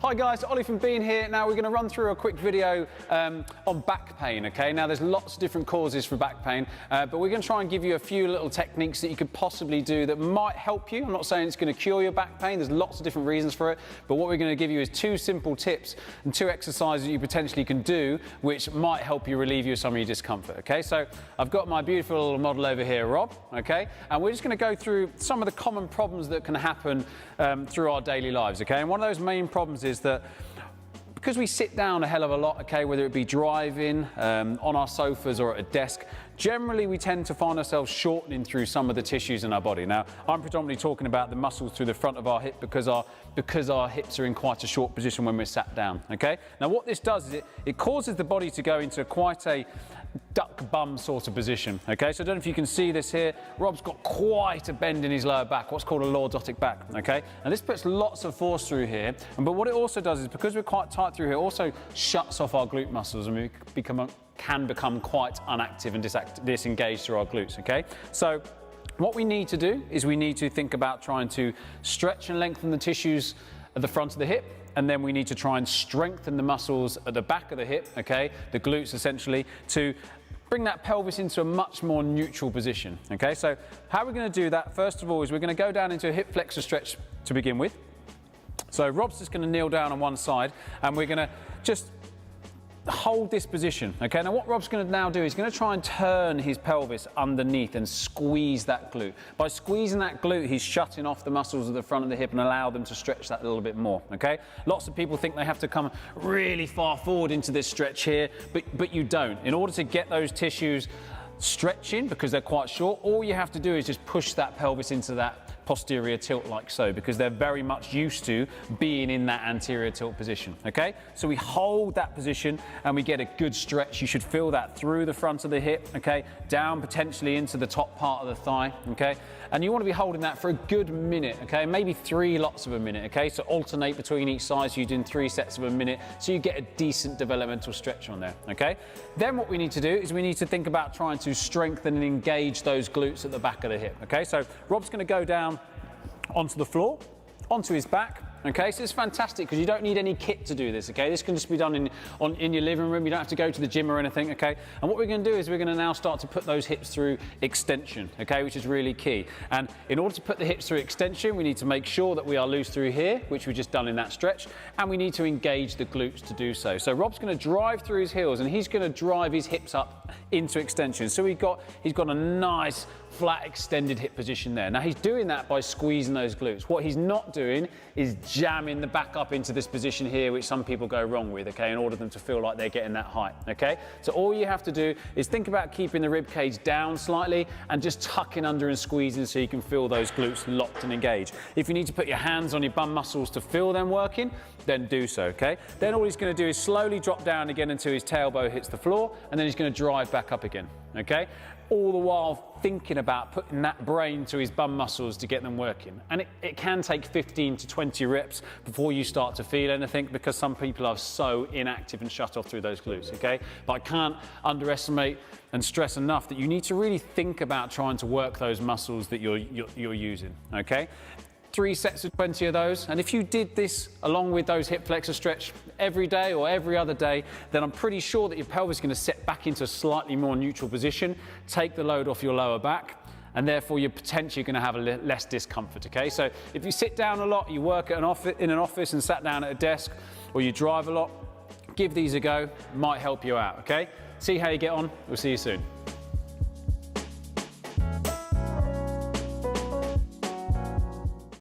Hi guys, Ollie from Bean here. Now we're going to run through a quick video on back pain, okay? Now there's lots of different causes for back pain, but we're going to try and give you a few little techniques that you could possibly do that might help you. I'm not saying it's going to cure your back pain, there's lots of different reasons for it, but what we're going to give you is 2 simple tips and 2 exercises that you potentially can do which might help you relieve you of some of your discomfort, okay? So I've got my beautiful little model over here, Rob, okay? And we're just going to go through some of the common problems that can happen through our daily lives, okay? And one of those main problems is that because we sit down a hell of a lot, okay, whether it be driving, on our sofas or at a desk, generally we tend to find ourselves shortening through some of the tissues in our body. Now, I'm predominantly talking about the muscles through the front of our hip because our hips are in quite a short position when we're sat down, okay? Now, what this does is it causes the body to go into quite a duck bum sort of position, okay? So I don't know if you can see this here. Rob's got quite a bend in his lower back, what's called a lordotic back, okay? And this puts lots of force through here, but what it also does is because we're quite tight through here, it also shuts off our glute muscles and we can become quite inactive and disengaged through our glutes, okay? So what we need to do is we need to think about trying to stretch and lengthen the tissues at the front of the hip, and then we need to try and strengthen the muscles at the back of the hip, okay, the glutes essentially, to bring that pelvis into a much more neutral position, okay? So how we're going to do that, first of all, is we're going to go down into a hip flexor stretch to begin with. So Rob's just going to kneel down on one side and we're going to just hold this position, okay? Now what Rob's going to now do is going to try and turn his pelvis underneath and squeeze that glute. By squeezing that glute, he's shutting off the muscles of the front of the hip and allow them to stretch that a little bit more, okay? Lots of people think they have to come really far forward into this stretch here, but you don't. In order to get those tissues stretching, because they're quite short, all you have to do is just push that pelvis into that posterior tilt like so, because they're very much used to being in that anterior tilt position, okay? So we hold that position and we get a good stretch. You should feel that through the front of the hip, okay? Down potentially into the top part of the thigh, okay? And you want to be holding that for a good minute, okay? Maybe 3 lots of a minute, okay? So alternate between each side, so you're doing 3 sets of a minute, so you get a decent developmental stretch on there, okay? Then what we need to do is we need to think about trying to strengthen and engage those glutes at the back of the hip, okay? So Rob's going to go down onto the floor, onto his back, okay? So it's fantastic because you don't need any kit to do this, okay? This can just be done in your living room. You don't have to go to the gym or anything, okay? And what we're going to do is we're going to now start to put those hips through extension, okay, which is really key. And in order to put the hips through extension, we need to make sure that we are loose through here, which we've just done in that stretch, and we need to engage the glutes to do so. So Rob's going to drive through his heels and he's going to drive his hips up into extension. So he's got a nice flat extended hip position there. Now he's doing that by squeezing those glutes. What he's not doing is jamming the back up into this position here, which some people go wrong with, okay, in order for them to feel like they're getting that height, okay? So all you have to do is think about keeping the rib cage down slightly and just tucking under and squeezing so you can feel those glutes locked and engaged. If you need to put your hands on your bum muscles to feel them working, then do so, okay? Then all he's going to do is slowly drop down again until his tailbone hits the floor, and then he's going to drive back up again, okay? All the while thinking about putting that brain to his bum muscles to get them working. And it can take 15 to 20 reps before you start to feel anything, because some people are so inactive and shut off through those glutes, okay? But I can't underestimate and stress enough that you need to really think about trying to work those muscles that you're using, okay? 3 sets of 20 of those, and if you did this along with those hip flexor stretch every day or every other day, then I'm pretty sure that your pelvis is going to set back into a slightly more neutral position, take the load off your lower back, and therefore you're potentially going to have less discomfort, okay? So if you sit down a lot, you work at in an office and sat down at a desk, or you drive a lot, give these a go, might help you out, okay? See how you get on. We'll see you soon.